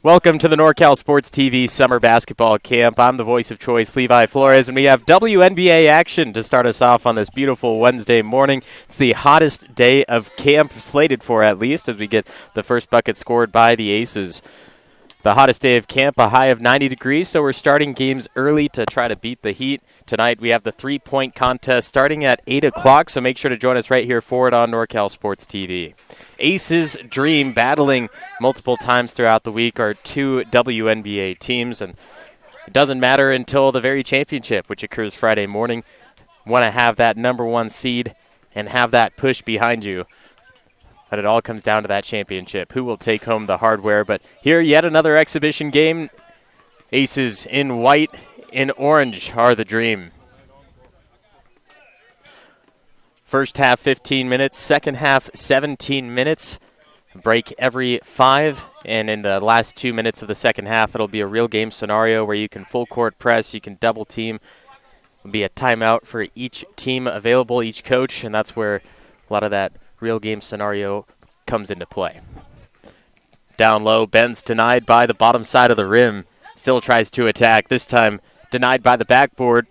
Welcome to the NorCal Sports TV Summer Basketball Camp. I'm the voice of choice, Levi Flores, and we have WNBA action to start us off on this beautiful Wednesday morning. It's the hottest day of camp, slated for at least, as we get the first bucket scored by the Aces. The hottest day of camp, a high of 90 degrees, so we're starting games early to try to beat the heat. Tonight we have the three-point contest starting at 8 o'clock, so make sure to join us right here for it on NorCal Sports TV. Aces dream, battling multiple times throughout the week, are two WNBA teams, and it doesn't matter until the very championship, which occurs Friday morning. Want to have that number one seed and have that push behind you. But it all comes down to that championship. Who will take home the hardware? But here, yet another exhibition game. Aces in white, in orange are the dream. First half, 15 minutes. Second half, 17 minutes. Break every 5. And in the last 2 minutes of the second half, it'll be a real game scenario where you can full court press, you can double team. It'll be a timeout for each team available, each coach, and that's where a lot of that real game scenario comes into play. Down low, Ben's denied by the bottom side of the rim. Still tries to attack, this time denied by the backboard.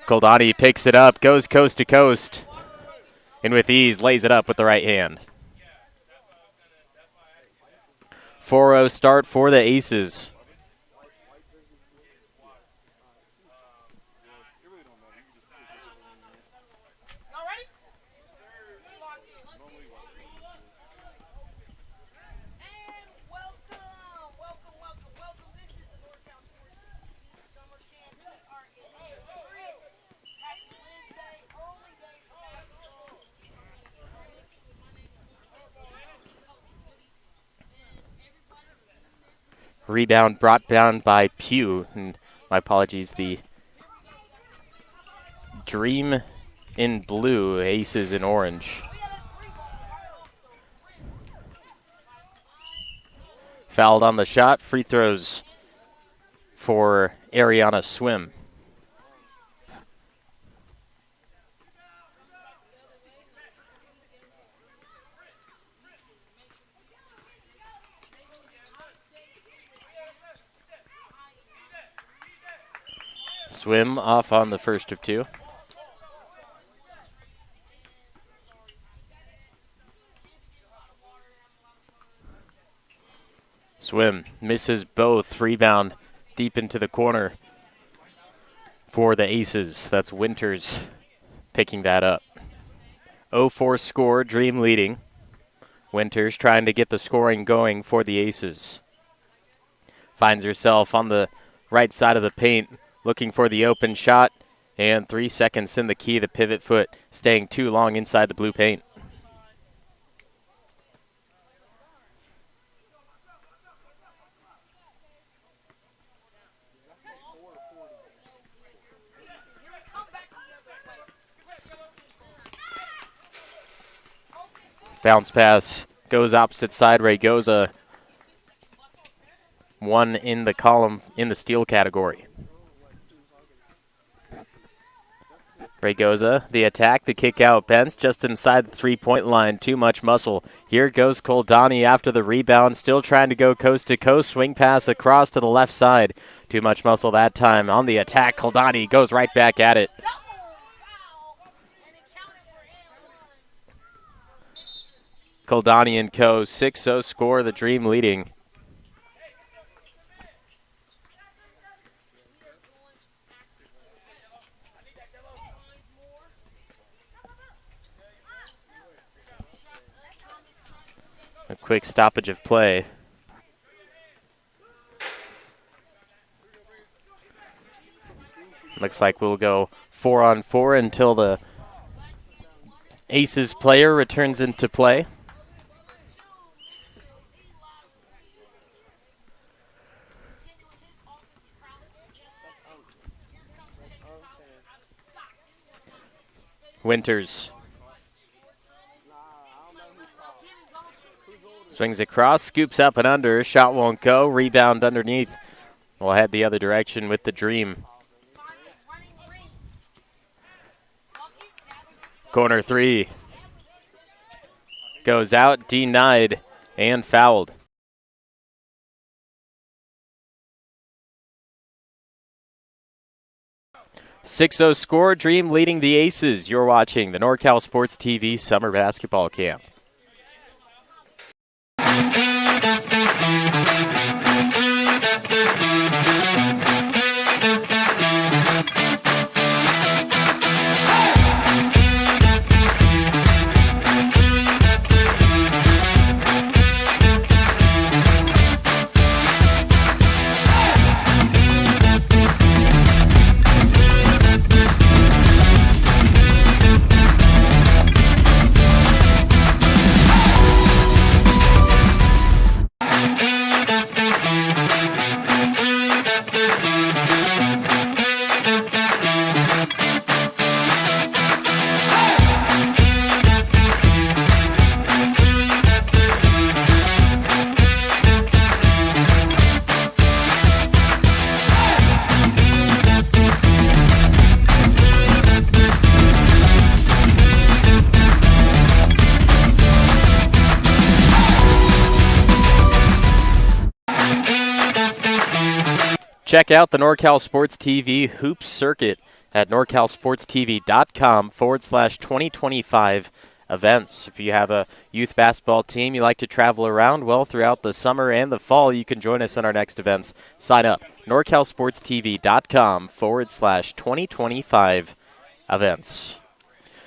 Koldani picks it up, goes coast to coast, and with ease lays it up with the right hand. 4-0 start for the Aces. Rebound brought down by Pugh. And my apologies, the Dream in blue, Aces in orange. Fouled on the shot. Free throws for Ariana Swim. Swim off on the first of two. Swim misses both. Rebound deep into the corner for the Aces. That's Winters picking that up. 0-4 score, Dream leading. Winters trying to get the scoring going for the Aces. Finds herself on the right side of the paint, looking for the open shot, and 3 seconds in the key. The pivot foot staying too long inside the blue paint. Bounce pass goes opposite side. Raygoza, one in the column in the steal category. Raygoza, the attack, the kick out. Benz just inside the three-point line. Too much muscle. Here goes Koldani after the rebound. Still trying to go coast to coast. Swing pass across to the left side. Too much muscle that time. On the attack, Koldani goes right back at it. Koldani and co. 6-0 score. The Dream leading. A quick stoppage of play. Looks like we'll go 4-on-4 until the Aces player returns into play. Winters swings across, scoops up and under. Shot won't go. Rebound underneath. We'll head the other direction with the Dream. Corner three. Goes out, denied, and fouled. 6-0 score, Dream leading the Aces. You're watching the NorCal Sports TV Summer Basketball Camp. Check out the NorCal Sports TV Hoops Circuit at norcalsportstv.com/2025 events. If you have a youth basketball team you like to travel around, well, throughout the summer and the fall, you can join us on our next events. Sign up, norcalsportstv.com/2025 events.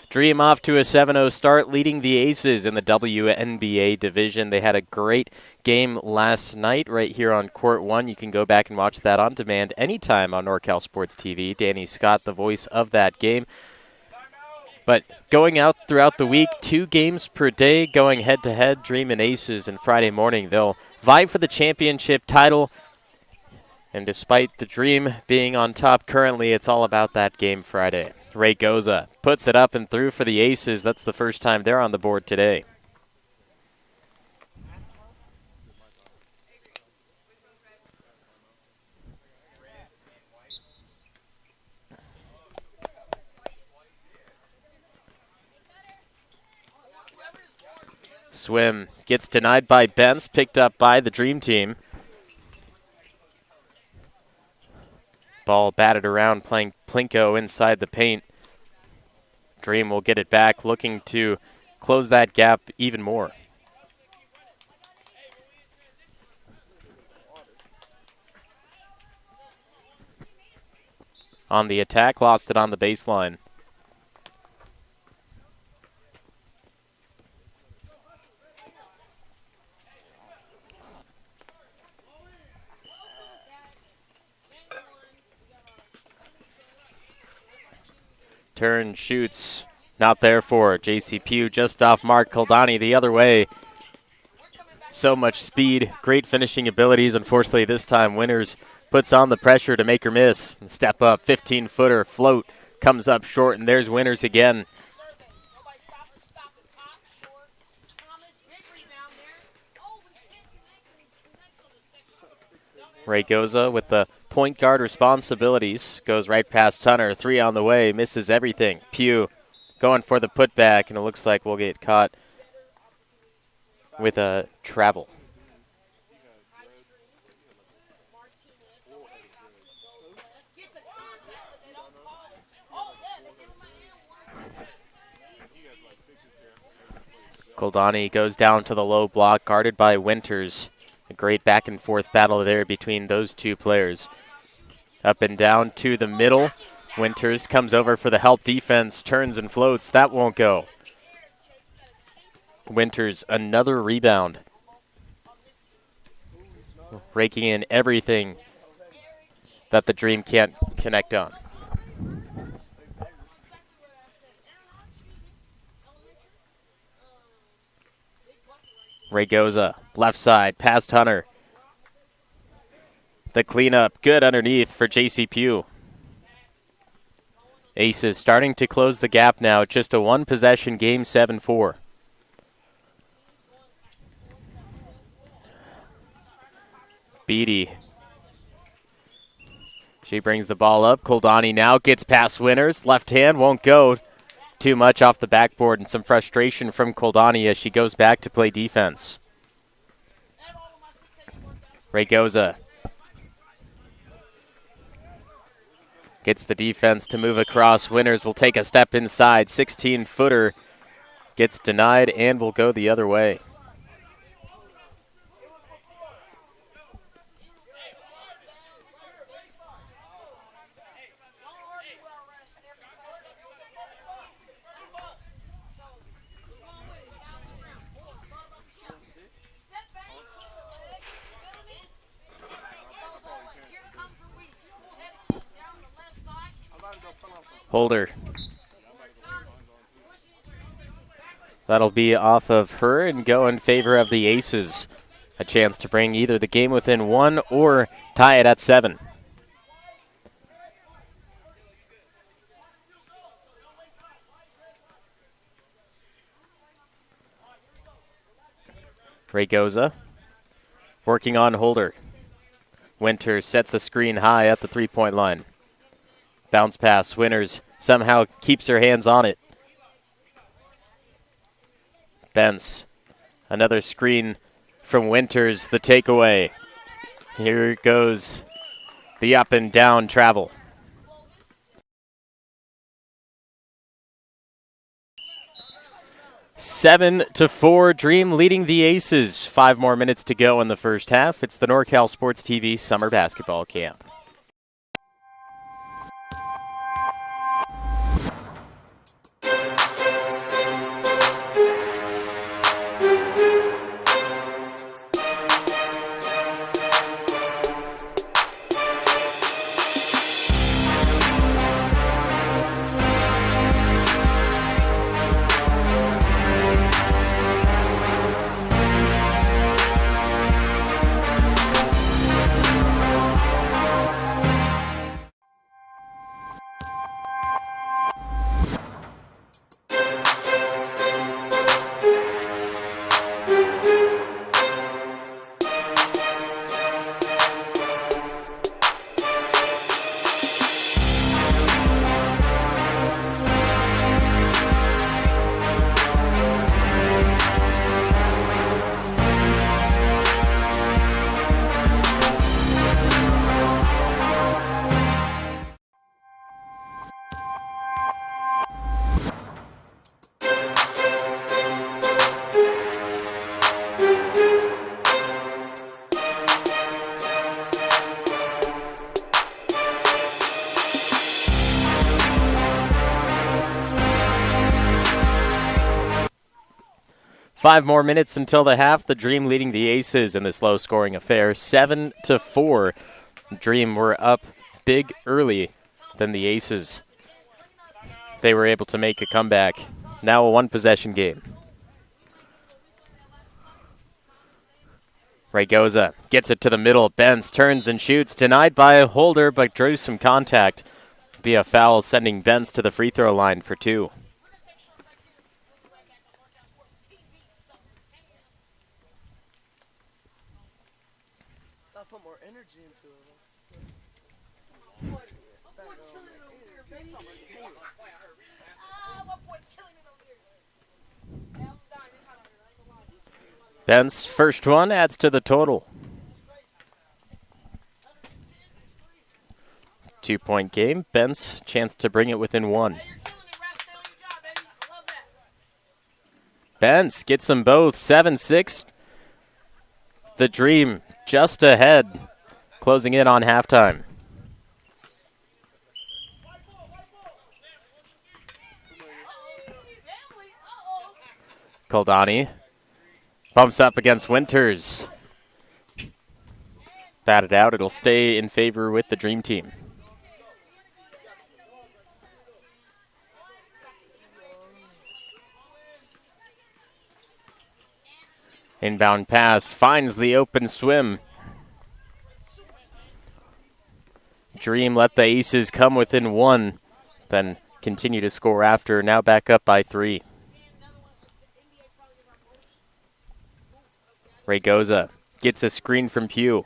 Dream off to a 7-0 start, leading the Aces in the WNBA division. They had a great game last night right here on Court 1. You can go back and watch that on demand anytime on NorCal Sports TV. Danny Scott, the voice of that game. But going out throughout the week, 2 games per day, going head-to-head, Dream and Aces, and Friday morning they'll vie for the championship title. And despite the Dream being on top currently, it's all about that game Friday. Ray Goza puts it up and through for the Aces. That's the first time they're on the board today. Swim gets denied by Bentz, picked up by the Dream team. Ball batted around, playing Plinko inside the paint. Dream will get it back, looking to close that gap even more. On the attack, lost it on the baseline. Turn, shoots, not there for J.C. Pugh, just off mark. Kildani the other way. So much speed, great finishing abilities. Unfortunately, this time Winters puts on the pressure to make her miss. Step up, 15-footer, float, comes up short, and there's Winters again. Ray Goza with the point guard responsibilities. Goes right past Tunner. 3 on the way. Misses everything. Pugh going for the putback, and it looks like we'll get caught with a travel. Kildani goes down to the low block, guarded by Winters. A great back-and-forth battle there between those two players. Up and down to the middle. Winters comes over for the help defense, turns and floats. That won't go. Winters, another rebound. Raking in everything that the Dream can't connect on. Ray Goza, left side, past Hunter. The cleanup, good underneath for J.C. Pugh. Aces starting to close the gap now. Just a one-possession game, 7-4. Beatty. She brings the ball up. Kildani now gets past Winters. Left hand won't go. Too much off the backboard, and some frustration from Kildani as she goes back to play defense. Ray Goza. Gets the defense to move across. Winters will take a step inside. 16-footer gets denied and will go the other way. Holder. That'll be off of her and go in favor of the Aces. A chance to bring either the game within 1 or tie it at 7. Ragoza working on Holder. Winters sets a screen high at the three-point line. Bounce pass. Winters somehow keeps her hands on it. Bence. Another screen from Winters. The takeaway. Here goes the up and down travel. Seven to 4, Dream leading the Aces. 5 more minutes to go in the first half. It's the NorCal Sports TV Summer Basketball Camp. Five more minutes until the half. The Dream leading the Aces in this low-scoring affair, 7 to 4. Dream were up big early than the Aces. They were able to make a comeback. Now a one-possession game. Ragoza gets it to the middle. Bence turns and shoots. Denied by a Holder, but drew some contact. Be a foul, sending Bence to the free throw line for 2. Put more energy into it. Bence, first one, adds to the total. 2-point game. Bence, chance to bring it within 1. Bence gets them both, 7-6. The Dream just ahead, closing in on halftime. Koldani bumps up against Winters. Batted out. It'll stay in favor with the Dream team. Inbound pass finds the open swim. Dream let the Aces come within 1, then continue to score after. Now back up by 3. Ragoza gets a screen from Pugh.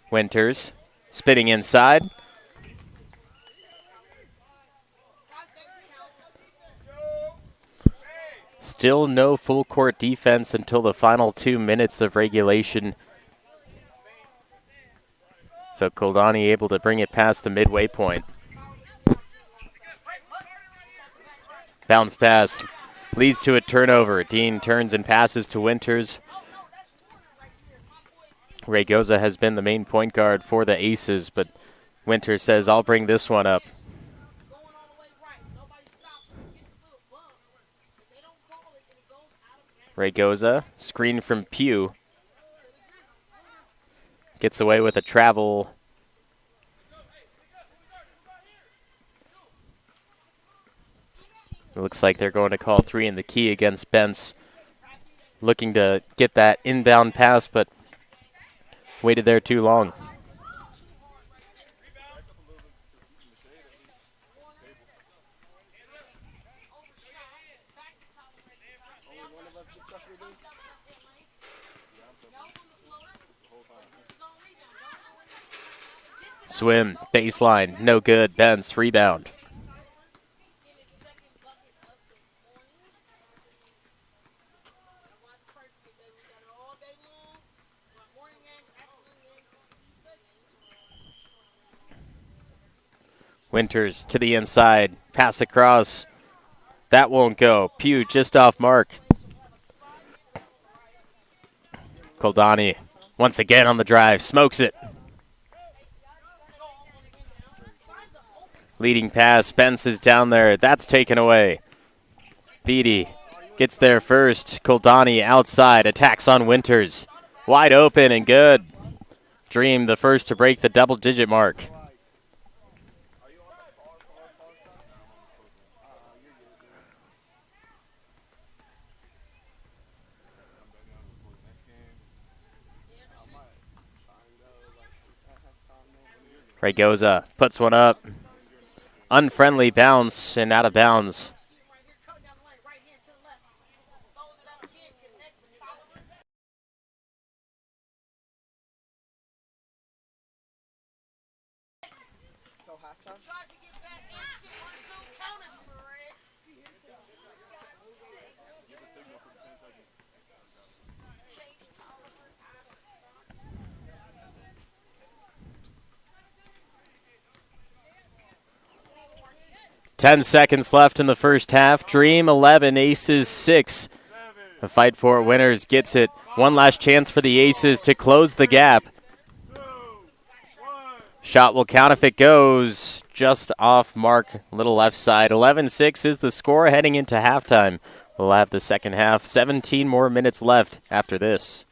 Winters spinning inside. Still no full court defense until the final 2 minutes of regulation. So Koldani able to bring it past the midway point. Bounce pass leads to a turnover. Dean turns and passes to Winters. Raygoza has been the main point guard for the Aces, but Winters says, I'll bring this one up. Raygoza, screen from Pugh. Gets away with a travel. It looks like they're going to call 3 in the key against Bence. Looking to get that inbound pass, but waited there too long. Swim, baseline, no good. Bence, rebound. Winters to the inside, pass across. That won't go. Pugh just off mark. Koldani once again on the drive, smokes it. Leading pass, Bence is down there. That's taken away. Beatty gets there first. Koldani outside, attacks on Winters. Wide open and good. Dream the first to break the double-digit mark. Raygoza puts one up. Unfriendly bounce and out of bounds. Ten seconds left in the first half. Dream 11, Aces 6. A fight for it. Winters gets it. One last chance for the Aces to close the gap. Shot will count if it goes. Just off mark, little left side. 11-6 is the score heading into halftime. We'll have the second half. 17 more minutes left after this.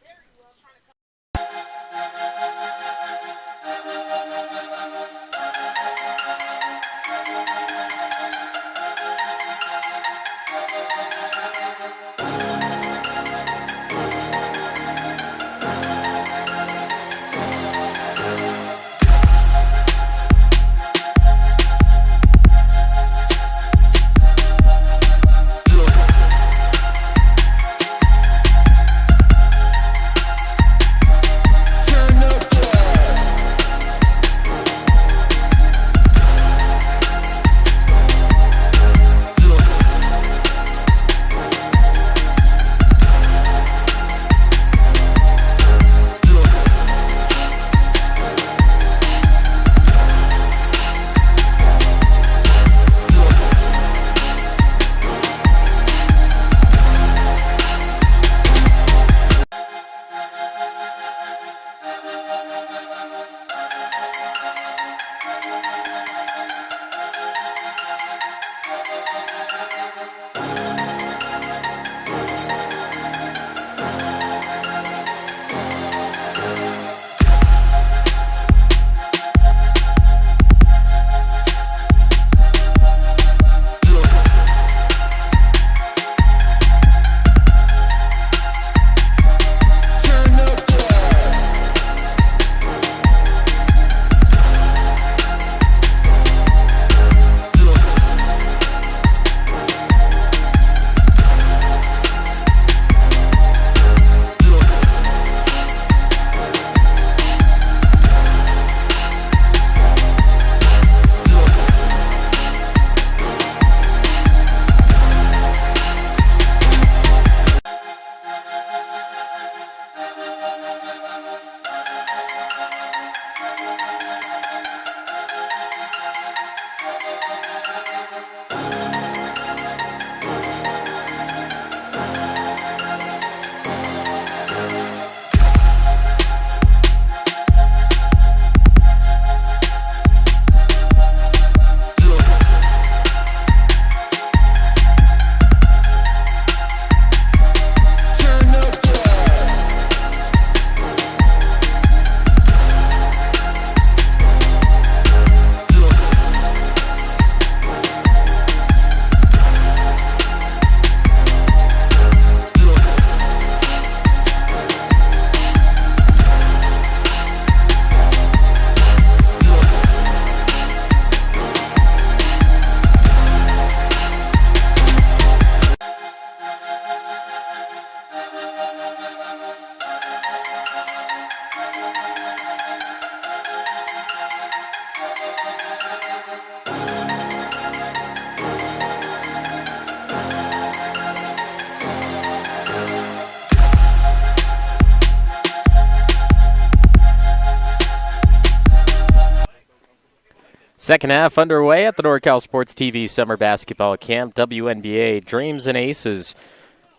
Second half underway at the NorCal Sports TV Summer Basketball Camp. WNBA Dreams and Aces.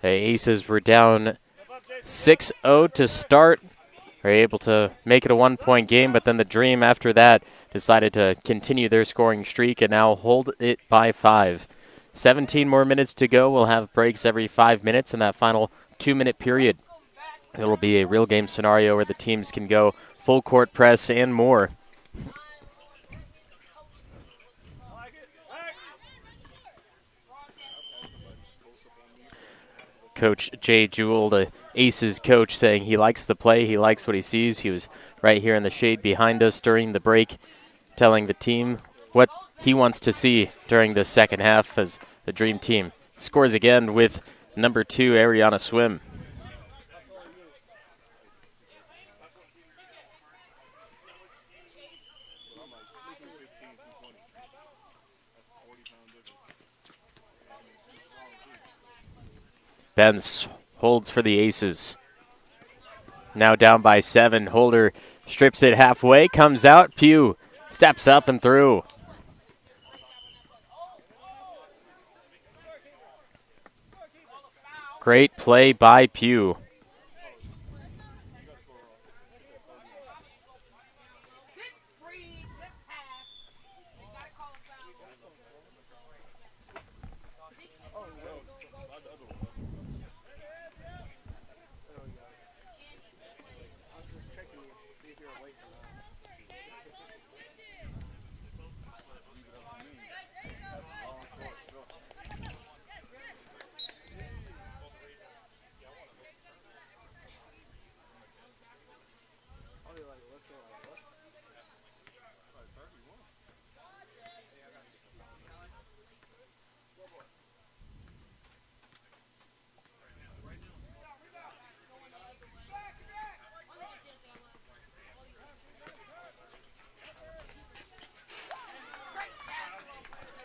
The Aces were down 6-0 to start. Were able to make it a one-point game, but then the Dream after that decided to continue their scoring streak and now hold it by 5. 17 more minutes to go. We'll have breaks every 5 minutes in that final 2-minute period. It'll be a real game scenario where the teams can go full court press and more. Coach Jay Jewell, the Aces coach, saying he likes the play, he likes what he sees. He was right here in the shade behind us during the break, telling the team what he wants to see during the second half as the Dream Team scores again with number 2, Ariana Swim. Benz holds for the Aces. Now down by 7. Holder strips it halfway, comes out. Pugh steps up and through. Great play by Pugh.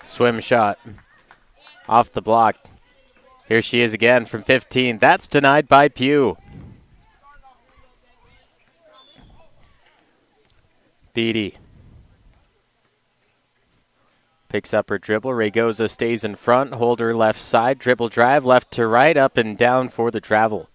Swim shot off the block. Here she is again from 15. That's denied by Pugh. Beatty picks up her dribble. Ragoza stays in front. Holder left side. Dribble drive left to right. Up and down for the travel.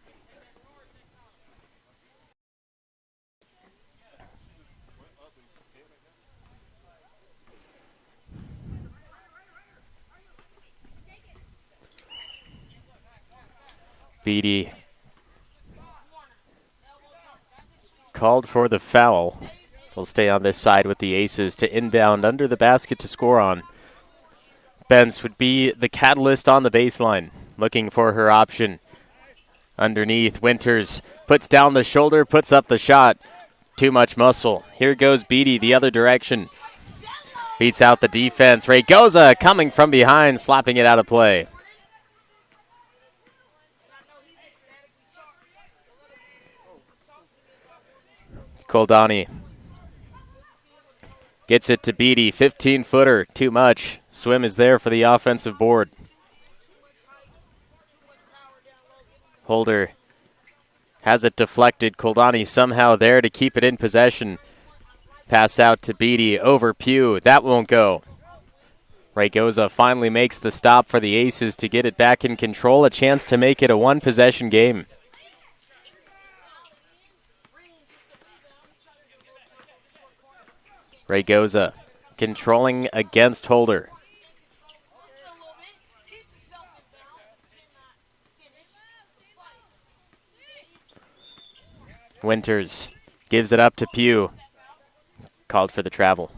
Beatty called for the foul. Will stay on this side with the Aces to inbound under the basket to score on. Benz would be the catalyst on the baseline, looking for her option. Underneath, Winters puts down the shoulder, puts up the shot. Too much muscle. Here goes Beatty the other direction. Beats out the defense. Ragoza coming from behind, slapping it out of play. Koldani gets it to Beatty, 15-footer, too much. Swim is there for the offensive board. Holder has it deflected. Koldani somehow there to keep it in possession. Pass out to Beatty over Pugh. That won't go. Ragoza finally makes the stop for the Aces to get it back in control. A chance to make it a one-possession game. Ragoza controlling against Holder. Winters gives it up to Pugh. Called for the travel.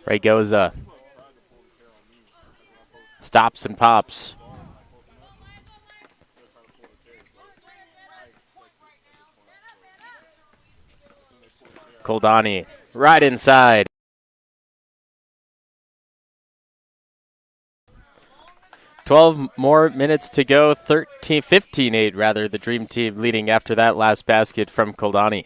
Ragoza stops and pops. Koldani right inside. 12 more minutes to go, 15-8 rather, the Dream Team leading after that last basket from Koldani.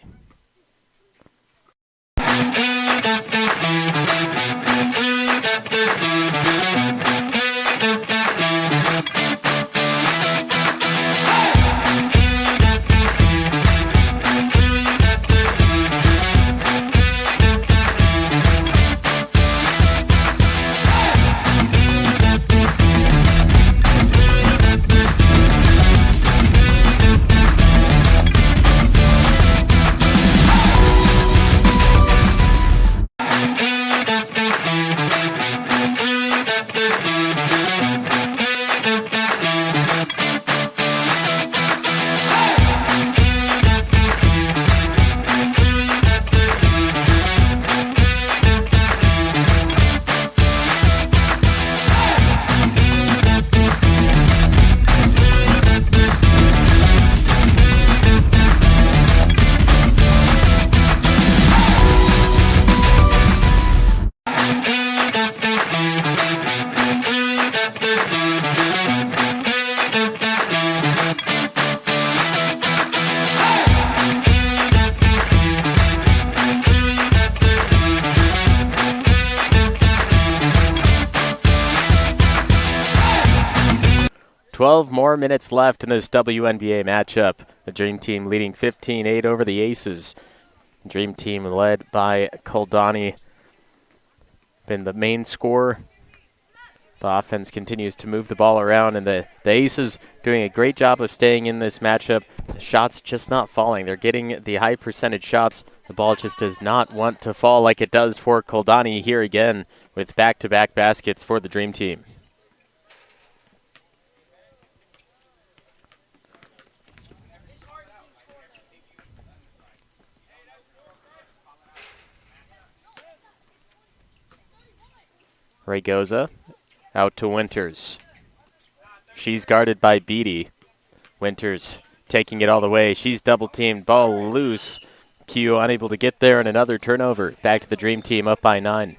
More minutes left in this WNBA matchup. The Dream Team leading 15-8 over the Aces. Dream Team led by Koldani. Been the main scorer. The offense continues to move the ball around, and the Aces doing a great job of staying in this matchup. The shots just not falling. They're getting the high percentage shots. The ball just does not want to fall like it does for Koldani here again with back-to-back baskets for the Dream Team. Ragoza out to Winters. She's guarded by Beatty. Winters taking it all the way. She's double-teamed. Ball loose. Pugh unable to get there, and another turnover. Back to the Dream Team up by 9.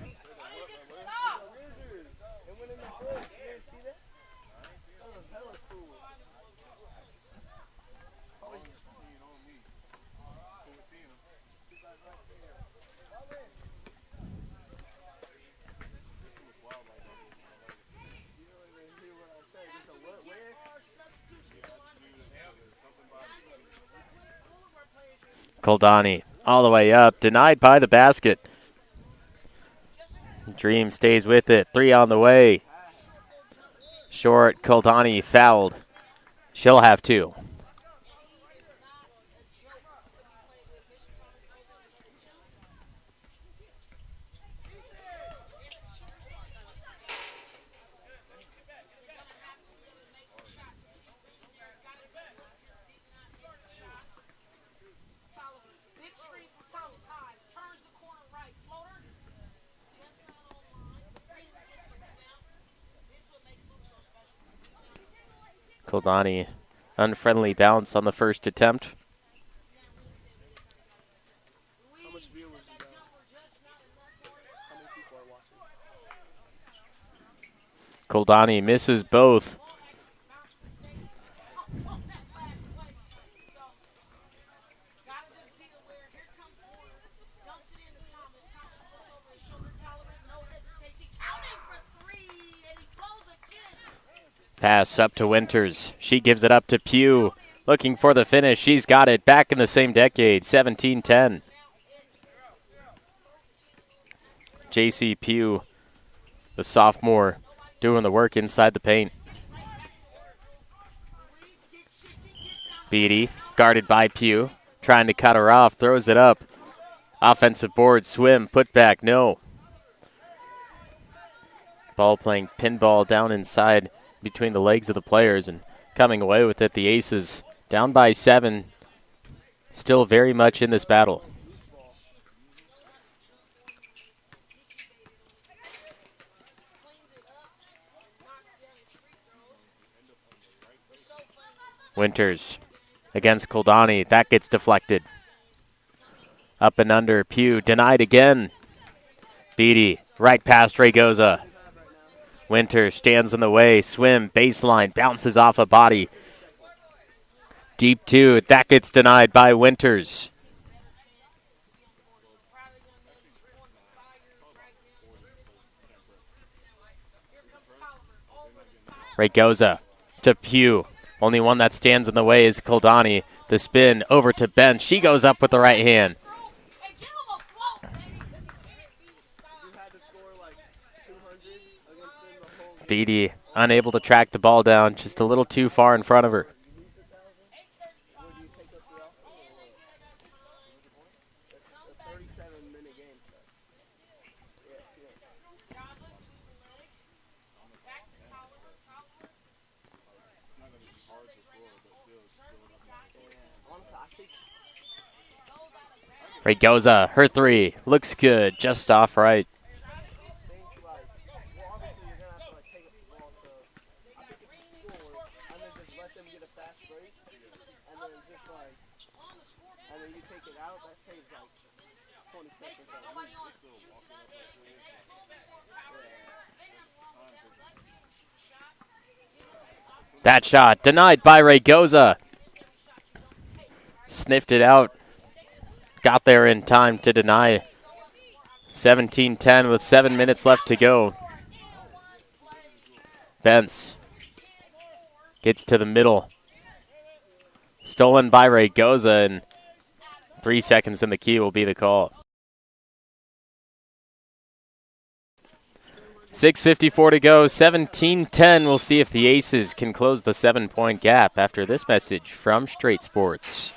Koldani all the way up, denied by the basket. Dream stays with it. 3 on the way. Short, Koldani fouled. She'll have 2. Koldani, unfriendly bounce on the first attempt. Koldani misses both. Pass up to Winters. She gives it up to Pugh. Looking for the finish. She's got it. Back in the same decade. 17-10. J.C. Pugh, the sophomore, doing the work inside the paint. Beatty, guarded by Pugh. Trying to cut her off. Throws it up. Offensive board. Swim. Put back. No. Ball playing pinball down inside between the legs of the players and coming away with it. The Aces down by 7, still very much in this battle. Winters against Koldani. That gets deflected. Up and under. Pugh denied again. Beatty right past Ragoza. Winter stands in the way. Swim, baseline, bounces off a body. Deep two. That gets denied by Winters. Ragoza to Pugh. Only one that stands in the way is Koldani. The spin over to Ben. She goes up with the right hand. Beatty unable to track the ball down, just a little too far in front of her. Ragoza, her three, looks good, just off right. That shot denied by Ragoza. Sniffed it out. Got there in time to deny. 17-10 with 7 minutes left to go. Bence gets to the middle. Stolen by Ragoza, and 3 seconds in the key will be the call. 6:54 to go, 17-10. We'll see if the Aces can close the 7-point gap after this message from Straight Sports.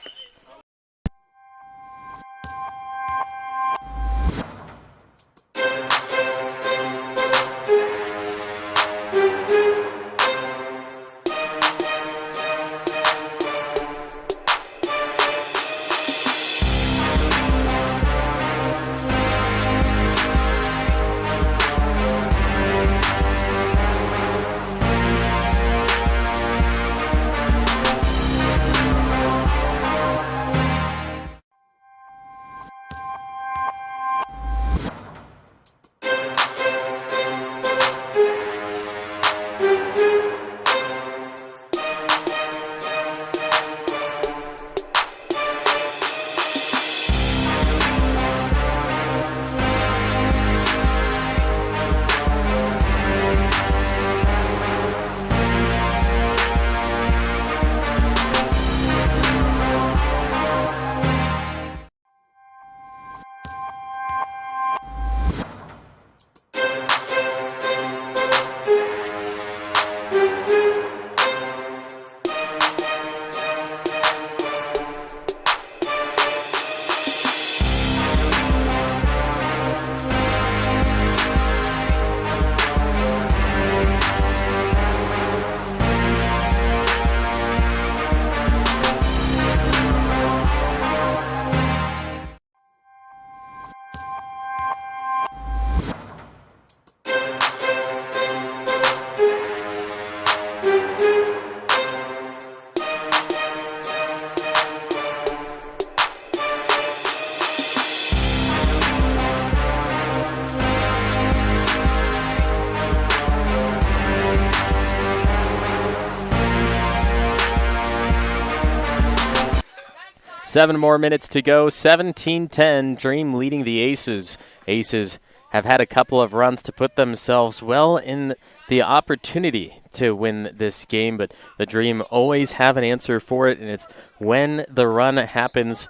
Seven more minutes to go. 17-10. Dream leading the Aces. Aces have had a couple of runs to put themselves well in the opportunity to win this game, but the Dream always have an answer for it, and it's when the run happens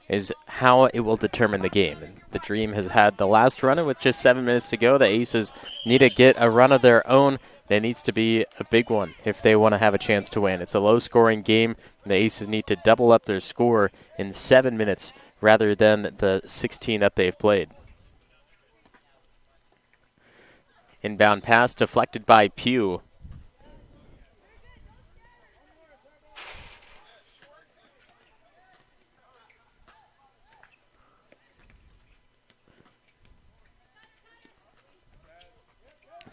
is how it will determine the game. And the Dream has had the last run, and with just 7 minutes to go, the Aces need to get a run of their own. It needs to be a big one if they want to have a chance to win. It's a low-scoring game. The Aces need to double up their score in 7 minutes rather than the 16 that they've played. Inbound pass deflected by Pugh.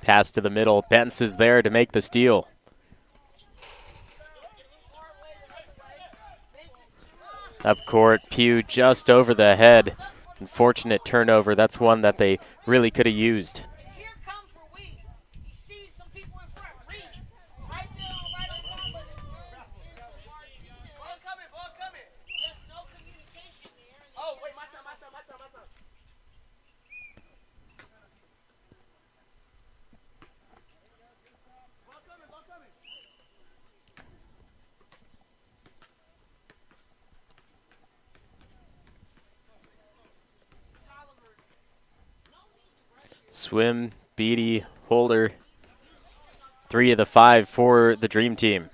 Pass to the middle. Bence is there to make the steal. Up court, Pugh just over the head. Unfortunate turnover. That's one that they really could have used. Swim, Beatty, Holder. 3 of the 5 for the Dream Team.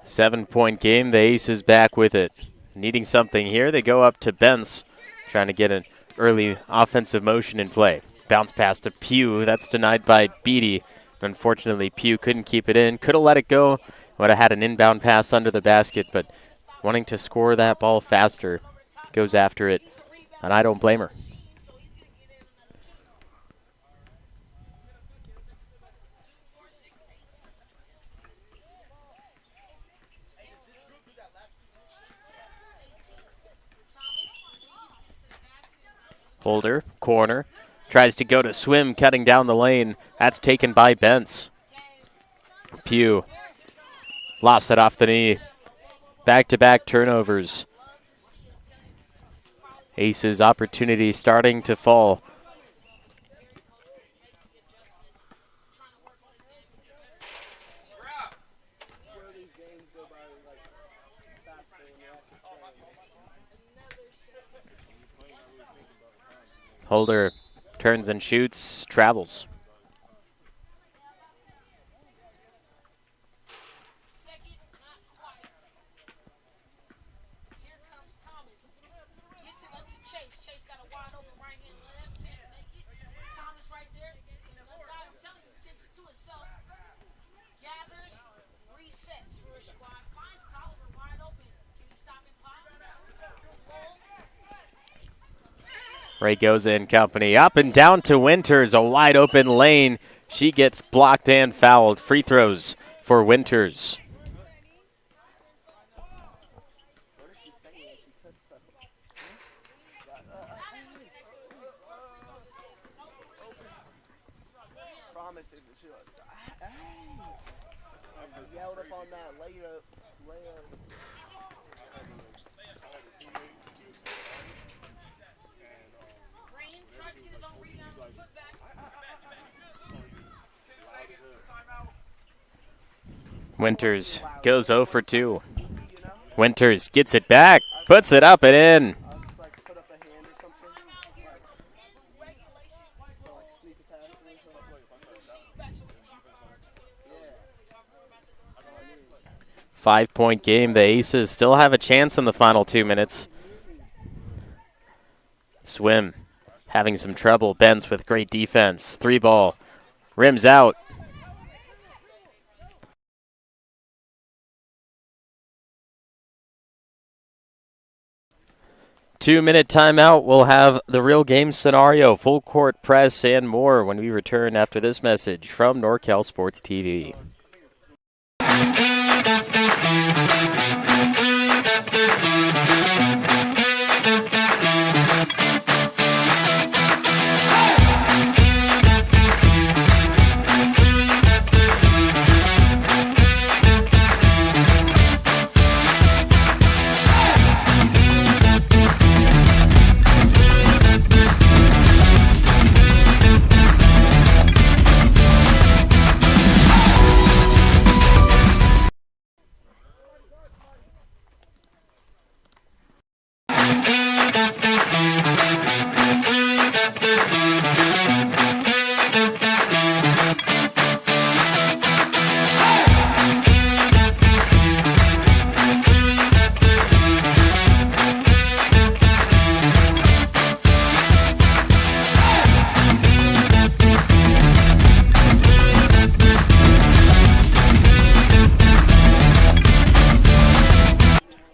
Seven-point game. The Aces back with it. Needing something here. They go up to Bence, trying to get an early offensive motion in play. Bounce pass to Pugh. That's denied by Beatty. Unfortunately, Pugh couldn't keep it in. Could have let it go. Would have had an inbound pass under the basket, but wanting to score that ball faster, goes after it, and I don't blame her. Holder, corner, tries to go to Swim, cutting down the lane. That's taken by Bence. Pugh lost it off the knee. Back-to-back turnovers. Aces opportunity starting to fall. Holder turns and shoots, travels. Ray goes in company. Up and down to Winters. A wide open lane. She gets blocked and fouled. Free throws for Winters. Winters goes 0 for 2. Winters gets it back, puts it up and in. Five-point game. The Aces still have a chance in the final 2 minutes. Swim having some trouble. Bence with great defense. 3-ball. Rims out. Two-minute timeout. We'll have the real game scenario, full court press, and more when we return after this message from NorCal Sports TV.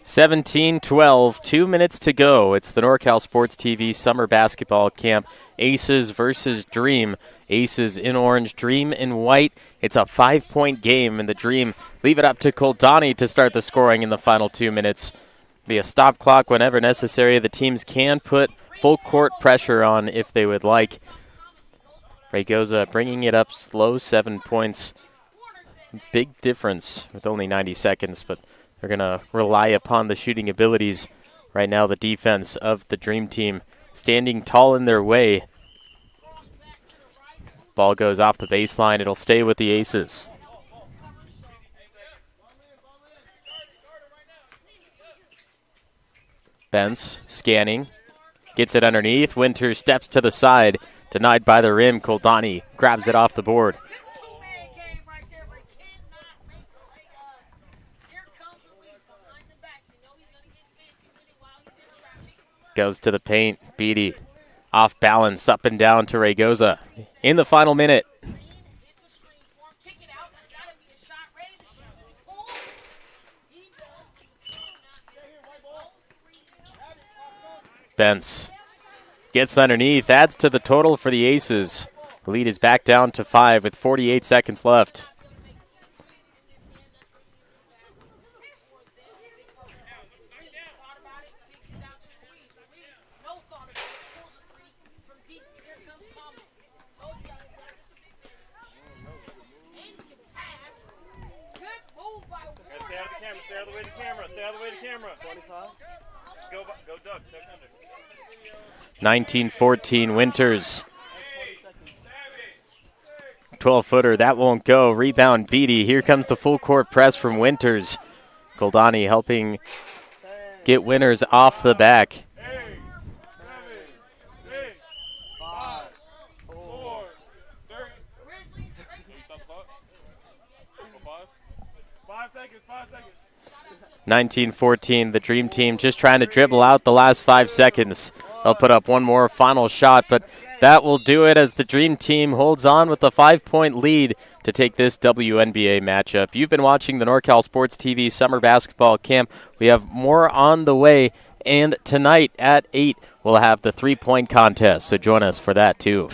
17-12, 2 minutes to go. It's the NorCal Sports TV Summer Basketball Camp. Aces versus Dream. Aces in orange, Dream in white. It's a 5-point game, and the Dream leave it up to Koldani to start the scoring in the final 2 minutes. Be a stop clock whenever necessary. The teams can put full court pressure on if they would like. Ragosa bringing it up slow, 7 points. Big difference with only 90 seconds, but they're going to rely upon the shooting abilities. Right now, the defense of the Dream Team standing tall in their way. Ball goes off the baseline. It'll stay with the Aces. Bence scanning. Gets it underneath. Winters steps to the side. Denied by the rim. Koldani grabs it off the board. Goes to the paint. Beatty off balance, up and down to Ragosa in the final minute. Bence gets underneath, adds to the total for the Aces. The lead is back down to 5 with 48 seconds left. Stay out of the way of the camera. Stay out of the way of the camera. 25. Go duck. Duck under. 19-14 Winters. 12-footer. That won't go. Rebound Beatty. Here comes the full court press from Winters. Koldani helping get Winters off the back. 19-14, the Dream Team just trying to dribble out the last 5 seconds. They'll put up one more final shot, but that will do it as the Dream Team holds on with the 5-point lead to take this WNBA matchup. You've been watching the NorCal Sports TV Summer Basketball Camp. We have more on the way, and tonight at 8, we'll have the 3-point contest, so join us for that too.